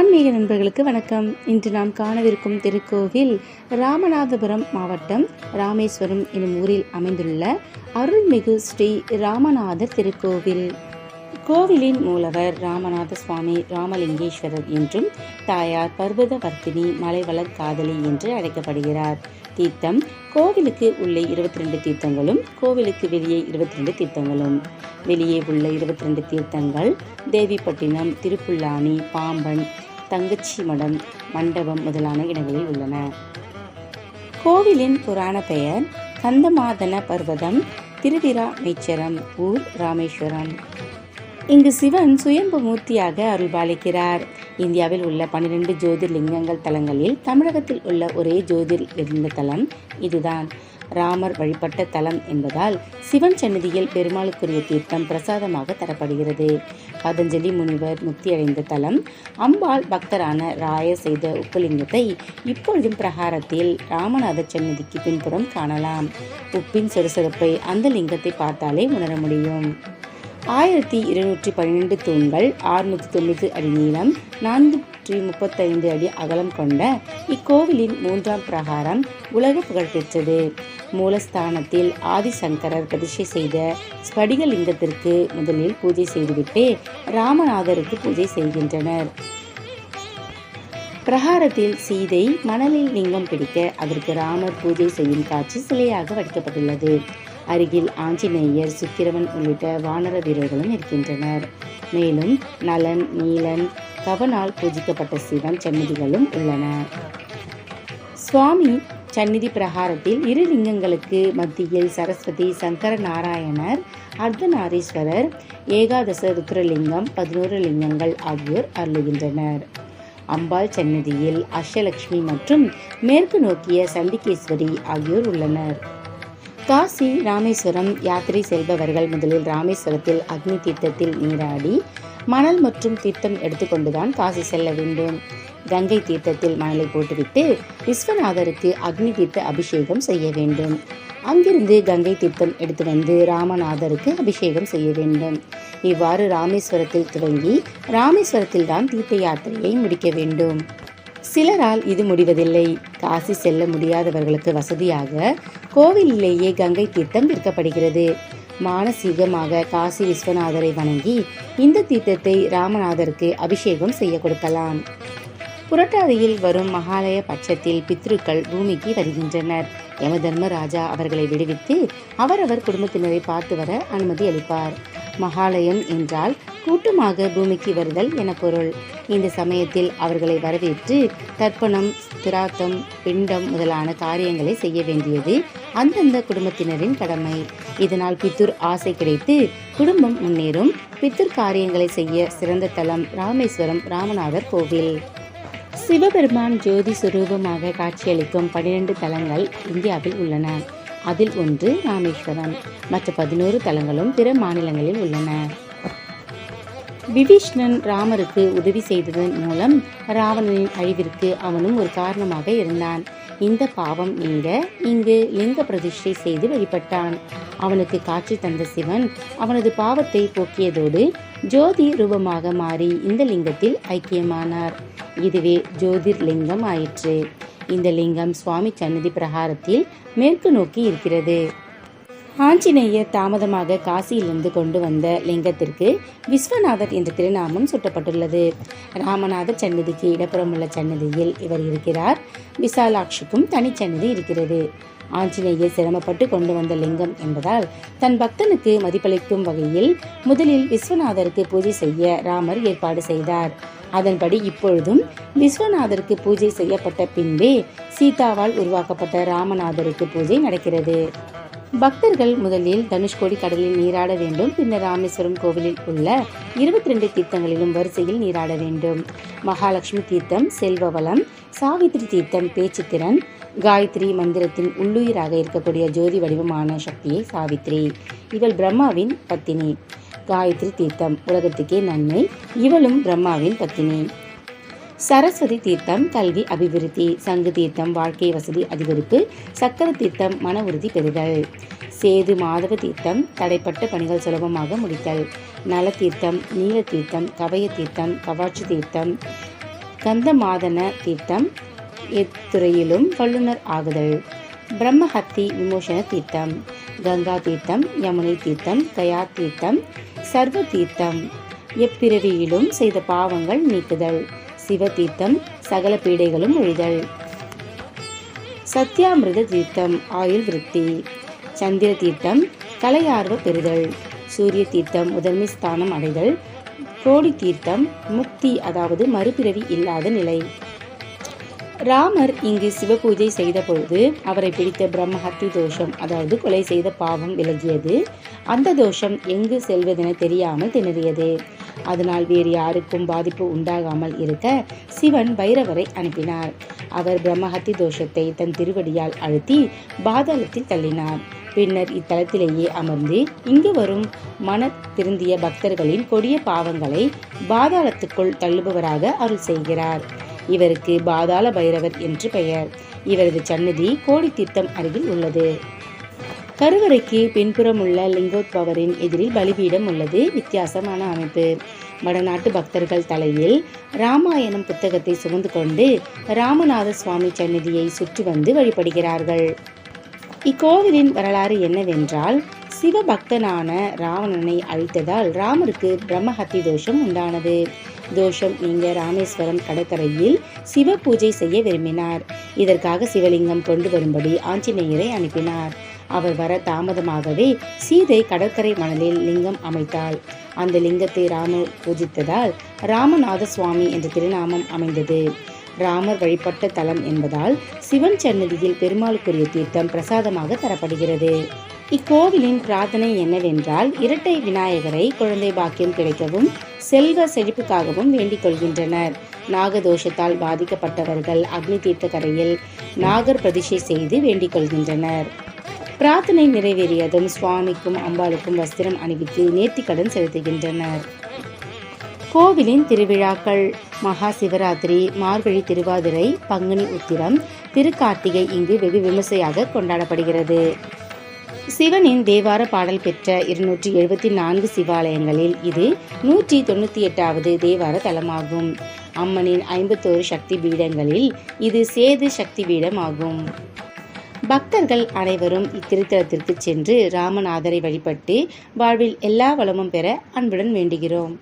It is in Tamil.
ஆன்மீக நண்பர்களுக்கு வணக்கம். இன்று நாம் காணவிருக்கும் திருக்கோவில் ராமநாதபுரம் மாவட்டம் ராமேஸ்வரம் எனும் ஊரில் அமைந்துள்ள அருள்மிகு ஸ்ரீ ராமநாதர் திருக்கோவில். கோவிலின் மூலவர் ராமநாத சுவாமி ராமலிங்கேஸ்வரர் என்றும் தாயார் பர்வதவர்த்தினி மலைவளர் காதலி என்று அழைக்கப்படுகிறார். தீர்த்தம்: கோவிலுக்கு உள்ளே 22 தீர்த்தங்களும் கோவிலுக்கு வெளியே 22 தீர்த்தங்களும். வெளியே உள்ள 22 தீர்த்தங்கள் தேவிப்பட்டினம், திருப்புல்லானி, பாம்பன், தங்கச்சி மடம், மண்டபம் முதலான இடங்களில் உள்ளன. கோவிலின் புராண பெயர் கந்தமாதன பர்வதம், திருவிராமேச்சரம், ஊர் ராமேஸ்வரம். இங்கு சிவன் சுயம்பு மூர்த்தியாக அருள்பாலிக்கிறார். இந்தியாவில் உள்ள 12 ஜோதிர்லிங்கங்கள் தலங்களில் தமிழகத்தில் உள்ள ஒரே ஜோதிர்லிங்க தலம் இதுதான். ராமர் வழிபட்ட தலம் என்பதால் சிவன் சந்நிதியில் பெருமாளுக்குரிய தீர்த்தம் பிரசாதமாக தரப்படுகிறது. பதஞ்சலி முனிவர் முக்தியடைந்த தலம். அம்பாள் பக்தரான ராயர் செய்த உப்புலிங்கத்தை இப்பொழுதும் பிரகாரத்தில் ராமநாத சந்நிதிக்கு பின்புறம் காணலாம். உப்பின் சொரசொரப்பை அந்த லிங்கத்தை பார்த்தாலே உணர முடியும். 1212 தூண்கள், 690 அடி நீளம், 435 அடி அகலம் கொண்ட இக்கோவிலின் 3ஆம் பிரகாரம் உலக புகழ்பெற்றது. மூலஸ்தானத்தில் ஆதிசங்கரர் பிரதிஷ்டை செய்த ஸ்படிகலிங்கத்திற்கு முதலில் பூஜை செய்துவிட்டு ராமநாதருக்கு பூஜை செய்கின்றனர். பிரகாரத்தில் சீதை மணலில் லிங்கம் பிடிக்க அதற்கு ராமர் பூஜை செய்யும் காட்சி சிலையாக வடிக்கப்பட்டுள்ளது. அருகில் ஆஞ்சநேயர், சுக்கிரவன் உள்ளிட்ட வானர வீரர்களும் இருக்கின்றனர். மேலும் நலன், நீலன், கவனால் பூஜிக்கப்பட்ட சிவன் சந்நிதிகளும் உள்ளன. சுவாமி சந்நிதி பிரகாரத்தில் 2 லிங்கங்களுக்கு மத்தியில் சரஸ்வதி, சங்கர நாராயணர், அர்த்தநாரீஸ்வரர், ஏகாதச ருத்ரலிங்கம், 11 லிங்கங்கள் ஆகியோர் அருளுகின்றனர். அம்பாள் சந்நிதியில் அஷ்டலட்சுமி மற்றும் மேற்கு நோக்கிய சண்டிகேஸ்வரி ஆகியோர் உள்ளனர். காசி, ராமேஸ்வரம் யாத்திரை செல்பவர்கள் முதலில் ராமேஸ்வரத்தில் அக்னி தீர்த்தத்தில் நீராடி மணல் மற்றும் தீர்த்தம் எடுத்துக்கொண்டுதான் காசி செல்ல வேண்டும். கங்கை தீர்த்தத்தில் மணலை போட்டுவிட்டு விஸ்வநாதருக்கு அக்னி தீர்த்த அபிஷேகம் செய்ய வேண்டும். அங்கிருந்து கங்கை தீர்த்தம் எடுத்து வந்து ராமநாதருக்கு அபிஷேகம் செய்ய வேண்டும். இவ்வாறு ராமேஸ்வரத்தில் துவங்கி ராமேஸ்வரத்தில் தான் தீர்த்த யாத்திரையை முடிக்க வேண்டும். சிலரால் இது முடிவதில்லை. காசி செல்ல முடியாதவர்களுக்கு வசதியாக கோவிலிலேயே கங்கை தீர்த்தம் விற்கப்படுகிறது. மானசீகமாக காசி விஸ்வநாதரை வணங்கி இந்த தீர்த்தத்தை ராமநாதருக்கு அபிஷேகம் செய்ய கொடுக்கலாம். புரட்டாதியில் வரும் மகாலய பட்சத்தில் பித்ருக்கள் பூமிக்கு வருகின்றனர். யமதர்மராஜா அவர்களை விடுவித்து அவரவர் குடும்பத்தினரை பார்த்து வர அனுமதி அளிப்பார். மகாலயம் என்றால் கூட்டமாக பூமிக்கு வருதல் என பொருள். இந்த சமயத்தில் அவர்களை வரவேற்று தர்ப்பணம், திராத்தம், பிண்டம் முதலான காரியங்களை செய்ய வேண்டியது அந்தந்த குடும்பத்தினரின் கடமை. இதனால் பித்துர் ஆசை கிடைத்து குடும்பம் முன்னேறும். பித்துர் காரியங்களை செய்ய சிறந்த தலம் ராமேஸ்வரம் ராமநாதர் கோவில். சிவபெருமான் ஜோதி சுரூபமாக காட்சியளிக்கும் 12 தலங்கள் இந்தியாவில் உள்ளன. அதில் ஒன்று ராமேஸ்வரம். மற்ற 11 தலங்களும் பிற மாநிலங்களில் உள்ளன. விபீஷ்ணன் ராமருக்கு உதவி செய்ததன் மூலம் ராவணனின் அழிவிற்கு அவனும் ஒரு காரணமாக இருந்தான். இந்த பாவம் நீங்க இங்கு லிங்க பிரதிஷ்டை செய்து வழிபட்டான். அவனுக்கு காட்சி தந்த சிவன் அவனது பாவத்தை போக்கியதோடு ஜோதி ரூபமாக மாறி இந்த லிங்கத்தில் ஐக்கியமானார். இதுவே ஜோதிர்லிங்கம் ஆயிற்று. இந்த லிங்கம் சுவாமி சந்நிதி பிரகாரத்தில் மேற்கு நோக்கி இருக்கிறது. ஆஞ்சநேயர் தாமதமாக காசியிலிருந்து கொண்டு வந்த லிங்கத்திற்கு விஸ்வநாதர் என்ற திருநாமம் சூட்டப்பட்டுள்ளது. ராமநாதர் சந்நிதிக்கு இடப்புறம் உள்ள சந்நிதியில் இவர் இருக்கிறார். விசாலாட்சிக்கும் தனிச்சந்நிதி இருக்கிறது. ஆஞ்சநேயர் சிரமப்பட்டு கொண்டு வந்த லிங்கம் என்பதால் தன் பக்தனுக்கு மதிப்பளிக்கும் வகையில் முதலில் விஸ்வநாதருக்கு பூஜை செய்ய ராமர் ஏற்பாடு செய்தார். அதன்படி இப்பொழுதும் விஸ்வநாதருக்கு பூஜை செய்யப்பட்ட பின்பே சீதாவால் உருவாக்கப்பட்ட ராமநாதருக்கு பூஜை நடக்கிறது. பக்தர்கள் முதலில் தனுஷ்கோடி கடலில் நீராட வேண்டும். பின்னர் ராமேஸ்வரம் கோவிலில் உள்ள 22 தீர்த்தங்களிலும் வரிசையில் நீராட வேண்டும். மகாலட்சுமி தீர்த்தம் செல்வவளம், சாவித்திரி தீர்த்தம் பேச்சுத்திறன், காயத்ரி மந்திரத்தின் உள்ளுயிராக இருக்கக்கூடிய ஜோதி வடிவமான சக்தியை சாவித்ரி. இவள் பிரம்மாவின் பத்தினி. காயத்ரி தீர்த்தம் உலகத்துக்கே நன்மை. இவளும் பிரம்மாவின் பத்தினி. சரஸ்வதி தீர்த்தம் கல்வி அபிவிருத்தி. சங்கு தீர்த்தம் வாழ்க்கை வசதி அதிகரிப்பு. சக்கர தீர்த்தம் மன உறுதி பெறுதல். சேது மாதவ தீர்த்தம் தடைப்பட்ட பணிகள் சுலபமாக முடித்தல். நல தீர்த்தம் நீல தீர்த்தம் கவய தீர்த்தம் கவாட்சி தீர்த்தம் கந்தமாதன தீர்த்தம் எத்துறையிலும் வல்லுனர் ஆகுதல். பிரம்மஹத்தி விமோசன தீர்த்தம், கங்கா தீர்த்தம், யமுனை தீர்த்தம், கயா தீர்த்தம், சர்வ தீர்த்தம் எப்பிறவியிலும் செய்த பாவங்கள் நீக்குதல். சிவ தீர்த்தம் சகல பீடைகளும் ஒழிதல். சத்யாமிருத தீர்த்தம் ஆயுள் விருத்தி. சந்திர தீர்த்தம் கலையார்வ பெறுதல். சூரிய தீர்த்தம் முதன்மை ஸ்தானம் அடைதல். கோடி தீர்த்தம் முக்தி, அதாவது மறுபிறவி இல்லாத நிலை. ராமர் இங்கு சிவபூஜை செய்த பொழுது அவரை பிடித்த பிரம்மஹத்தி தோஷம், அதாவது கொலை செய்த பாவம் விலகியது. அந்த தோஷம் எங்கு செல்வதென தெரியாமல் திணறியது. அதனால் வேறு யாருக்கும் பாதிப்பு உண்டாகாமல் இருக்க சிவன் பைரவரை அனுப்பினார். அவர் பிரம்மஹத்தி தோஷத்தை தன் திருவடியால் அழுத்தி பாதாளத்தில் தள்ளினார். பின்னர் இத்தலத்திலேயே அமர்ந்து இங்கு வரும் மன திருந்திய பக்தர்களின் கொடிய பாவங்களை பாதாளத்துக்குள் தள்ளுபவராக அருள் செய்கிறார். இவருக்கு பாதாள பைரவர் என்று பெயர். இவரது சன்னதி கோடி தீர்த்தம் அருகில் உள்ளது. கருவறைக்கு பின்புறம் உள்ள லிங்கோத்பவரின் எதிரில் பலிபீடம் உள்ளது. வித்தியாசமான அமைப்பு. வடநாட்டு பக்தர்கள் தலையில் ராமாயணம் புத்தகத்தை சுமந்து கொண்டு ராமநாத சுவாமி சன்னதியை சுற்றி வந்து வழிபடுகிறார்கள். இக்கோவிலின் வரலாறு என்னவென்றால், சிவபக்தனான ராவணனை அழித்ததால் ராமருக்கு பிரம்மஹத்தி தோஷம் உண்டானது. தோஷம் நீங்க ராமேஸ்வரம் கடற்கரையில் சிவ பூஜை செய்ய விரும்பினார். இதற்காக சிவலிங்கம் கொண்டு வரும்படி ஆஞ்சநேயரை அனுப்பினார். அவர் வர தாமதமாகவே சீதை கடற்கரை மணலில் லிங்கம் அமைத்தாள். அந்த லிங்கத்தை ராமர் பூஜித்ததால் ராமநாத சுவாமி என்ற திருநாமம் அமைந்தது. ராமர் வழிபட்ட தலம் என்பதால் சிவன் சன்னதியில் பெருமாளுக்குரிய தீர்த்தம் பிரசாதமாக தரப்படுகிறது. இக்கோவிலின் பிரார்த்தனை என்னவென்றால், இரட்டை விநாயகரை குழந்தை பாக்கியம் கிடைக்கவும் செல்வ செழிப்புக்காகவும் வேண்டிக் கொள்கின்றனர். நாகதோஷத்தால் பாதிக்கப்பட்டவர்கள் அக்னி தீர்த்த கரையில் நாகர் பிரதிஷ்டை செய்து வேண்டிக் கொள்கின்றனர். பிரார்த்தனை நிறைவேறியதும் சுவாமிக்கும் அம்பாளுக்கும் வஸ்திரம் அணிவித்து நேர்த்திக்கடன் செலுத்துகின்றனர். கோவிலின் திருவிழாக்கள்: மகா சிவராத்திரி, மார்கழி திருவாதிரை, பங்குனி உத்திரம், திருக்கார்த்திகை இங்கு வெகு விமர்சையாக கொண்டாடப்படுகிறது. சிவனின் தேவார பாடல் பெற்ற 274 சிவாலயங்களில் இது 198வது தேவார தலமாகும். அம்மனின் 51 சக்தி பீடங்களில் இது சேது சக்தி பீடம் ஆகும். பக்தர்கள் அனைவரும் இத்திருத்தலத்திற்கு சென்று ராமநாதரை வழிபட்டு வாழ்வில் எல்லா வளமும் பெற அன்புடன் வேண்டுகிறோம்.